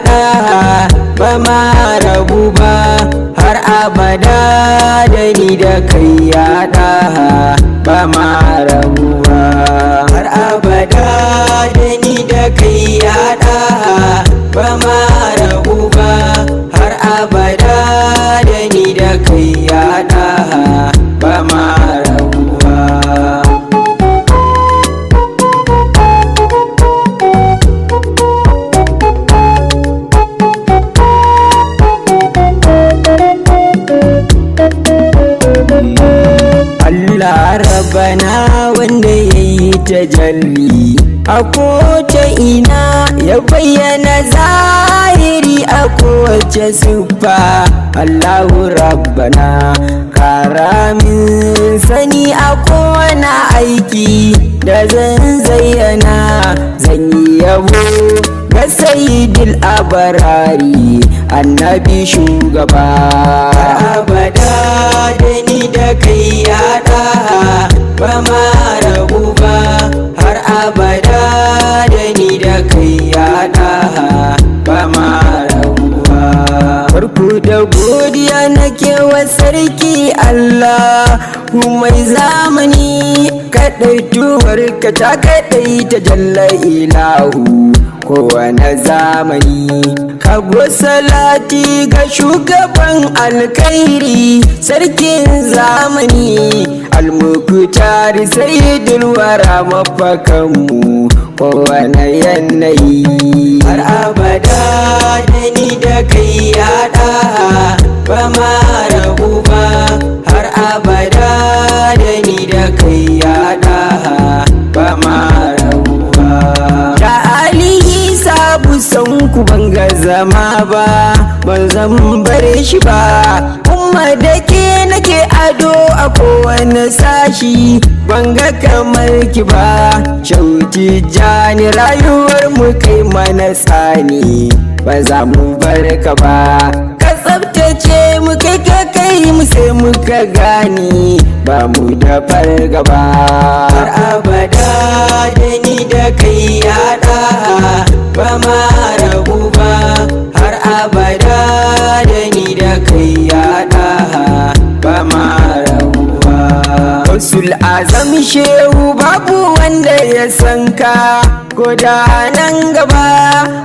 ɗaha ba ma rabu ba har abada da ni da kai ya ɗaha ba ma rabu ba har abada da ni da kai ya ɗaha ba ma rabu ba har abada da ni da kai ya ɗaha ba ma rabu ba. Allah Rabbana wanda ya yi tajalli a kowace ina ya bayyana zahiri a kowace siffa. Allahu Rabbana kara min sani a kowane aiki da zan zayyana, zan yi yabo ga sayyidil abarari annabi shugaba. Har abada da ni da kai ya ɗaha ba ma rabu ba har abada da ni da kai ya ɗaha ba ma rabu ba. Farko da godiya nake wa sarki Allah mai zamani, kaɗaituwar ka ta kaɗaita jalla ilahu kowane zamani. Kago salati ga shugaban alkhairi sarkin zamani, almukutar sayyidul wara mafakanmu kowane yanayi. Har abada da ni da kai ya ɗaha ba ma rabu ba har abada da ni da kai ya ɗaha ba ma rabu ba. Da alihi sabu san ku banga zama ba ban zan bare shi ba, umma da ke nake ado a kowane sashi banga kamar ki ba. Shauti jani rayuwar mu kai mana tsani ba za mu bar ka ba, ka tsabtace mu kai ka kai mu sai muka gani ba mu da fargaba. Har abada da ni da kai ya ɗaha ba ma rabu ba har abada da ni da kai ya ɗaha ba ma rabu ba. Rasul Azam Shehu babu wanda ya san ka ko da nan gaba,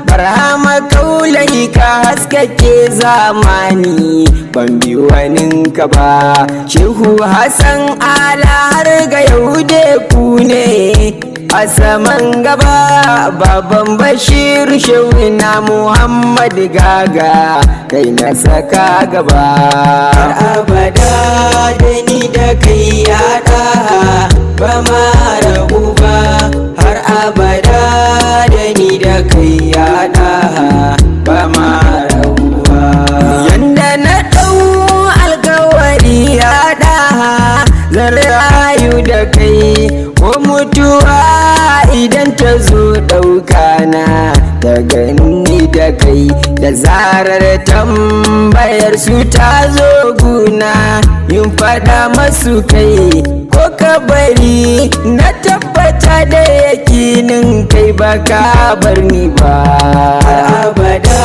barhama kaulai ka haskake zamani ban bi waninka ba. Shehu Hassan ala har ga Yahude ku ne a saman gaba, baban Bashir Shehu na Muhammad Gaga kai na saka gaba. Har abada da ni da kai ya ɗaha ba ma rabu ba har abada da ni da kai ya ɗaha ba ma rabu ba. Yanda na ɗau alkawari ya ɗaha zan rayu da kai ko mutuwa idan ta zo ɗauka na da gani da kai, da zarar tambayar su ta zo guna yin faɗa masu kai ko ka bari na tabbata da yakinin kai ba ka bar ni ba. Har abada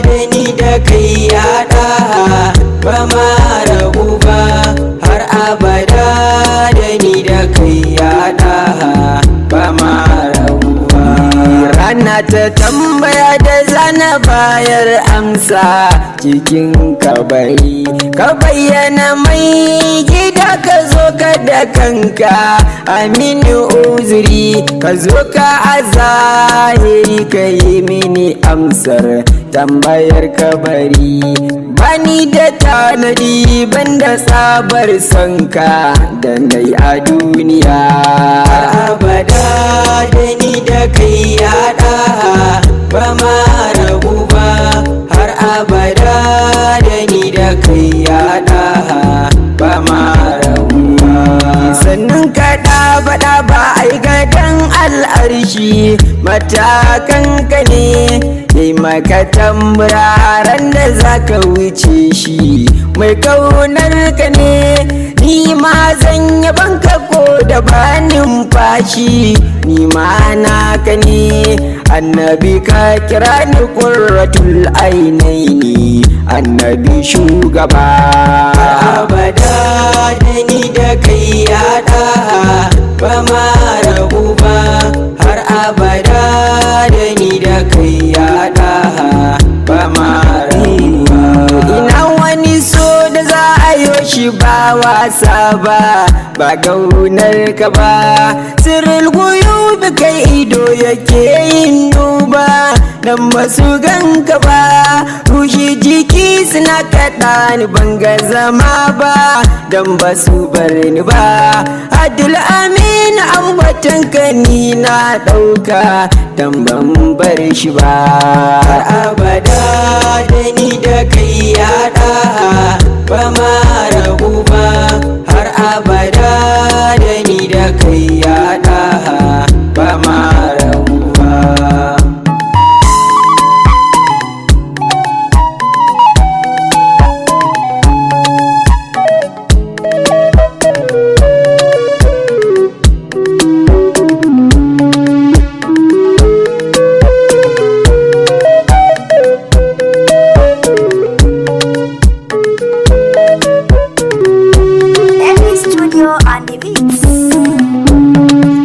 da ni da kai ya ɗaha ba ma rabu ba har abada da ni da kai ya ɗaha ba ma rabu ba. Rana ta tambaya da zana bayar amsa cikin kabari, ka bayyana mai gida ka zo ka da kanka amini uzuri, ka zo ka a zahiri ka yi mini amsar tambayar kabari. Bani da tanadi banda tsabar sanka da nai a duniya. Har abada da ni da kai ya ɗaha ba ma rabu ba har abada da ni da kai ya ɗaha ba ma rabu ba. Sannan kaɗa baɗa ba ai gadon al'arshi matakan ka ne, yi maka tamburaren da za ka wuce shi mai kaunar ka ne. ni ma zan yabanka ko da ba numfashi, ni ma naka ne annabi ka kira ni qurratul ainaini, annabi shugaba. Abada da ni da kai ya ɗaha ba ma rabu ba, har abada da ni da kai ya ɗaha ba ma rabu ba. Ina wani so da za a yo shi ba wasa ba, ba gaunar ka ba, sirril guyubi kai ido yake yin duba, dan basu ganka ba, rushi jiki suna kaɗa ni banga zama ba, dan basu bar ni ba. Abdul Amin ambatan ka ni na ɗauka, dan ban bar shi ba. Har abada da ni da kai ya ɗaha ba ma rabu ba, har abada da ni da kai ya ɗaha ba ma rabu ba.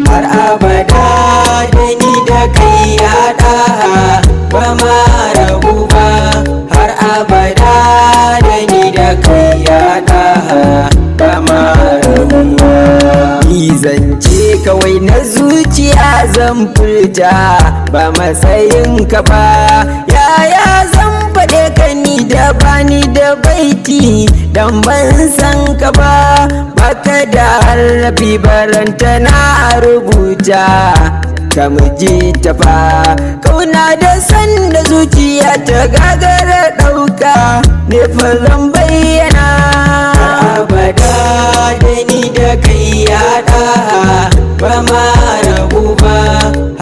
Har abada da ni da kai ya ɗaha ba ma rabu ba, har abada da ni da kai ya ɗaha ba ma rabu ba. Ni zance kawai na zuciya zan furta ba matsayin ka ba, yaya zan faɗe ka ni da bani da baiti, dan ban san ka ba, baka da harafi baranta na rubuta ka ji ta fa. Kauna da san da zuciya ta gagara ɗauka ne fa zan bayyana. Abada da ni da kai ya ɗaha ba ma rabu ba,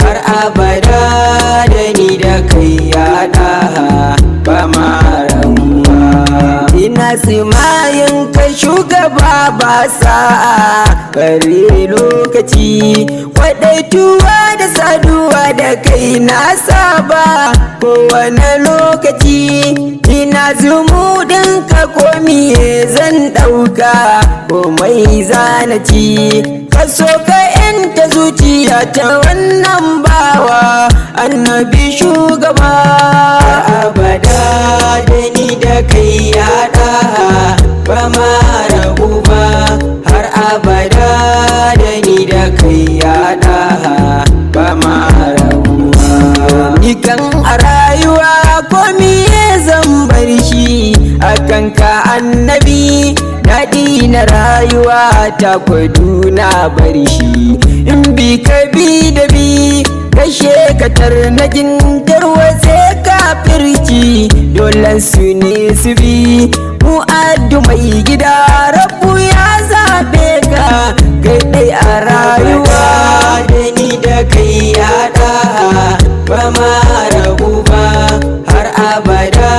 har abada da ni da kai ya ɗaha ba ma rabu ba. Ina tsimayin ka shugaba ba sa'a kare lokaci, kwaɗaituwa da saduwa da kai na saba kowane lokaci. Ina zumuɗin ka komiye zan ɗauka komai zanaci, ka so ka yanta zuciya ta wannan bawa annabi shugaba. Abada da ni da kai ya ɗaha ba ma rabu ba, har abada da ni da kai ya ɗaha ba ma rabu ba. Ni kan a rayuwa komiye zan bar shi akan ka annabi, daɗi na rayuwa ta kwadu na bar shi, in bi ka bi da bi kashe katar na tarwatse kafirci, dole su ne su bi mu'addu mai gida rabu ya zaɓe ka kai ɗai a rayuwa. Da ni da kai ya ɗaha ba ma rabu ba, har abada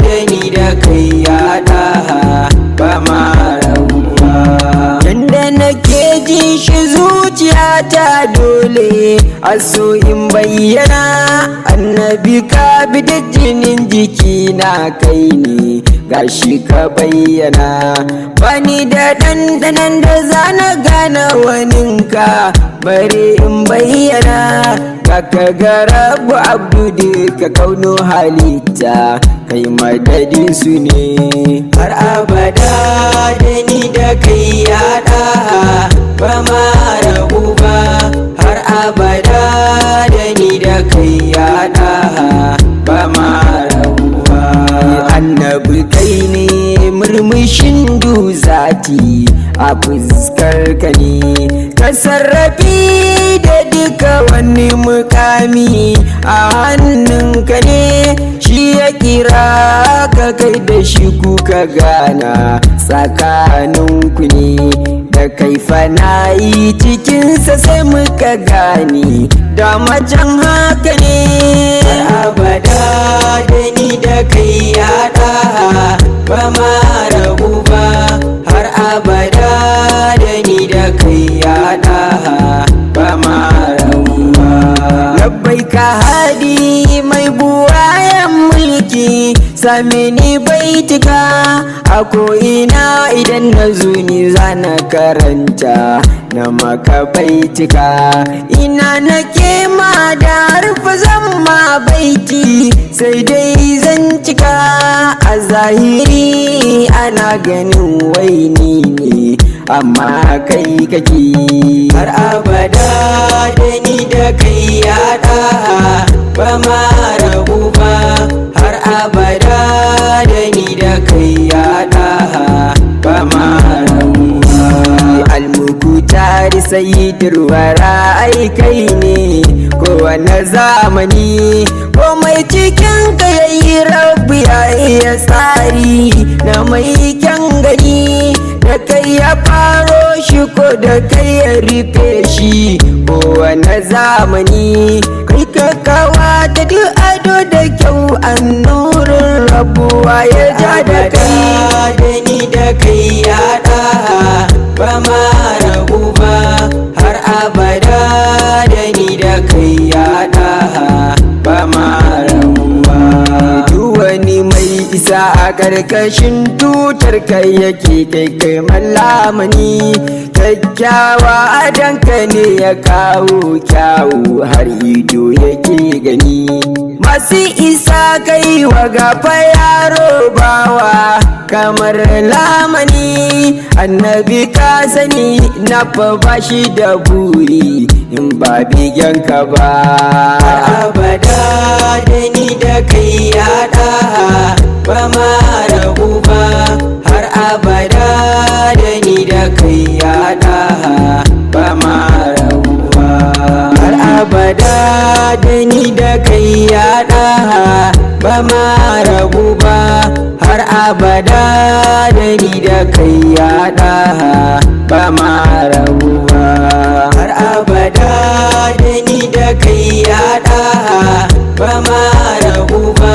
da ni da kai ya ɗaha ba ma rabu ba. Yanda nake ji shi zuciya ta dole a so in bayyana, annabi ka bi da jinin jiki na kai ne gashi ka bayyana, bani da dandanan da zana gane waninka bari in bayyana. Kaka ga rabu abdu duka kauno halitta kai madadin su ne, har abada da ni da kai ya ɗaha ba ma rabu ba, har abada da ni da kai ya ɗaha ba ma rabu ba. Annabi kai ne murmushin duzati a fuskar ka ne, ka sarrafi da duka wani mukami a hannunka ne, shi ya kira ka kai da shi kuka gana tsakaninku ne, da kai fanayi cikinsa sai muka gane da macen haka ne. Har abada da ni da kai ya ɗaha ba ma rabu ba, har abada samini baitika a ko'ina idan na zo ni zana karanta na maka baitika ina nake ma da harfa zan ma baiti sai dai zan cika a zahiri ana ganin waini ne amma kai kake har abada da ni da kai yaɗa ba ma rabu ba har abada da ni da kai yaɗa ba ma rabu ba almukutar sayyidul wara ai kai ne kowane zamani komai cikin ka yayi rabbi ya iya tsari na mai kyan gani da kai ya faro shi ko da kai ya rufe shi kowane zamani kai ka kawata duk ado da kyau annurin rabuwa ya ja da kai da ni da kai yaɗa ba ma rabu ba har abada da ni da kai yaɗa ba ma rabu ba duk wani mai isa a ƙarƙashin tutar kai yake kai mallamani kyakkyawa adanka ne ya kawo kyawu har ido yake gani masu isa kai wa gafa yaro bawa kamar lamani annabi ka sani na fa bashi da buri in ba bigenka ba har abada da ni da kai yaɗa ba ma rabu ba har abada da ni da kai yaɗa ba ma rabu ba har abada da ni da kai yaɗa ba ma rabu ba har abada da ni da kai yaɗa ba ma rabu ba har abada da ni da kai yaɗa ba ma rabu ba